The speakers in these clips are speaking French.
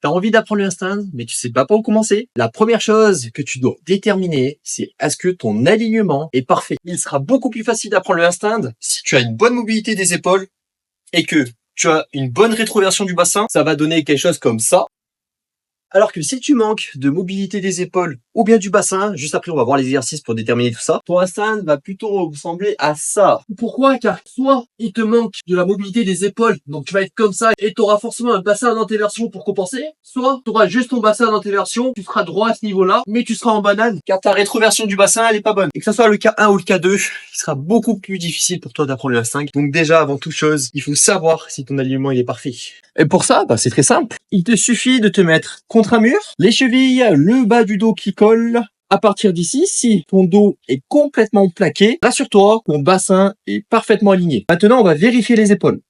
T'as envie d'apprendre le handstand, mais tu sais pas par où commencer. La première chose que tu dois déterminer, c'est est-ce que ton alignement est parfait. Il sera beaucoup plus facile d'apprendre le handstand si tu as une bonne mobilité des épaules et que tu as une bonne rétroversion du bassin. Ça va donner quelque chose comme ça. Alors que si tu manques de mobilité des épaules ou bien du bassin, juste après on va voir les exercices pour déterminer tout ça, ton handstand va plutôt ressembler à ça. Pourquoi? Car soit il te manque de la mobilité des épaules, donc tu vas être comme ça et tu auras forcément un bassin d'antéversion pour compenser, soit tu auras juste ton bassin d'antéversion, tu seras droit à ce niveau-là, mais tu seras en banane car ta rétroversion du bassin elle est pas bonne. Et que ce soit le cas 1 ou le cas 2, il sera beaucoup plus difficile pour toi d'apprendre le handstand. Donc déjà avant toute chose, il faut savoir si ton alignement il est parfait. Et pour ça, c'est très simple. Il te suffit de te mettre contre un mur, les chevilles, le bas du dos qui colle. À partir d'ici, si ton dos est complètement plaqué, rassure-toi, ton bassin est parfaitement aligné. Maintenant, on va vérifier les épaules.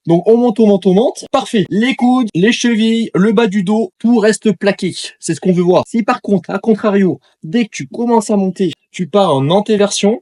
Donc, on monte, on monte, on monte. Parfait. Les coudes, les chevilles, le bas du dos, tout reste plaqué. C'est ce qu'on veut voir. Si par contre, à contrario, dès que tu commences à monter, tu pars en antéversion,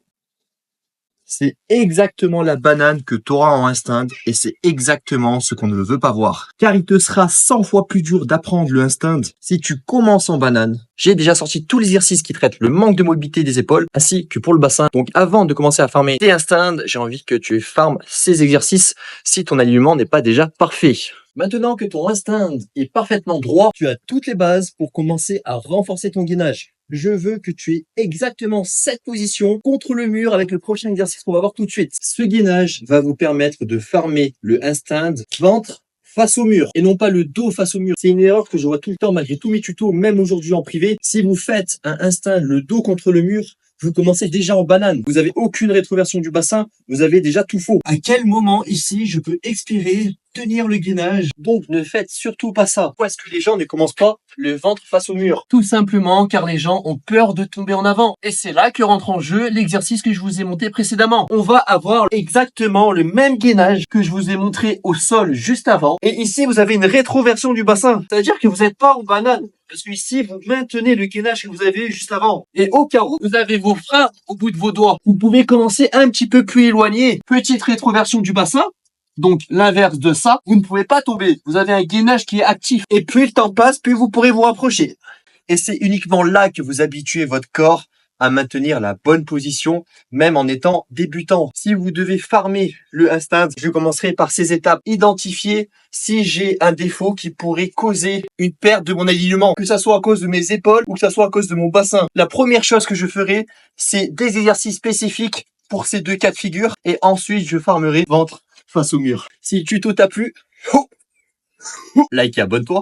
c'est exactement la banane que tu auras en handstand et c'est exactement ce qu'on ne veut pas voir. Car il te sera 100 fois plus dur d'apprendre le handstand si tu commences en banane. J'ai déjà sorti tous les exercices qui traitent le manque de mobilité des épaules ainsi que pour le bassin. Donc avant de commencer à farmer tes handstands, j'ai envie que tu farmes ces exercices si ton alignement n'est pas déjà parfait. Maintenant que ton handstand est parfaitement droit, tu as toutes les bases pour commencer à renforcer ton gainage. Je veux que tu aies exactement cette position contre le mur avec le prochain exercice qu'on va voir tout de suite. Ce gainage va vous permettre de farmer le handstand ventre face au mur et non pas le dos face au mur. C'est une erreur que je vois tout le temps malgré tous mes tutos, même aujourd'hui en privé. Si vous faites un handstand le dos contre le mur, vous commencez déjà en banane. Vous avez aucune rétroversion du bassin, vous avez déjà tout faux. À quel moment ici je peux expirer, tenir le gainage? Donc ne faites surtout pas ça. Pourquoi est-ce que les gens ne commencent pas le ventre face au mur? Tout simplement car les gens ont peur de tomber en avant. Et c'est là que rentre en jeu l'exercice que je vous ai monté précédemment. On va avoir exactement le même gainage que je vous ai montré au sol juste avant. Et ici vous avez une rétroversion du bassin. C'est-à-dire que vous n'êtes pas en banane. Parce que ici, vous maintenez le gainage que vous avez eu juste avant. Et au cas où vous avez vos freins au bout de vos doigts, vous pouvez commencer un petit peu plus éloigné. Petite rétroversion du bassin. Donc, l'inverse de ça, vous ne pouvez pas tomber. Vous avez un gainage qui est actif. Et plus le temps passe, plus vous pourrez vous rapprocher. Et c'est uniquement là que vous habituez votre corps à maintenir la bonne position, même en étant débutant. Si vous devez farmer le handstand, je commencerai par ces étapes. Identifier si j'ai un défaut qui pourrait causer une perte de mon alignement, que ça soit à cause de mes épaules ou que ça soit à cause de mon bassin. La première chose que je ferai, c'est des exercices spécifiques pour ces deux cas de figure et ensuite je farmerai ventre face au mur. Si le tuto t'a plu, like et abonne-toi.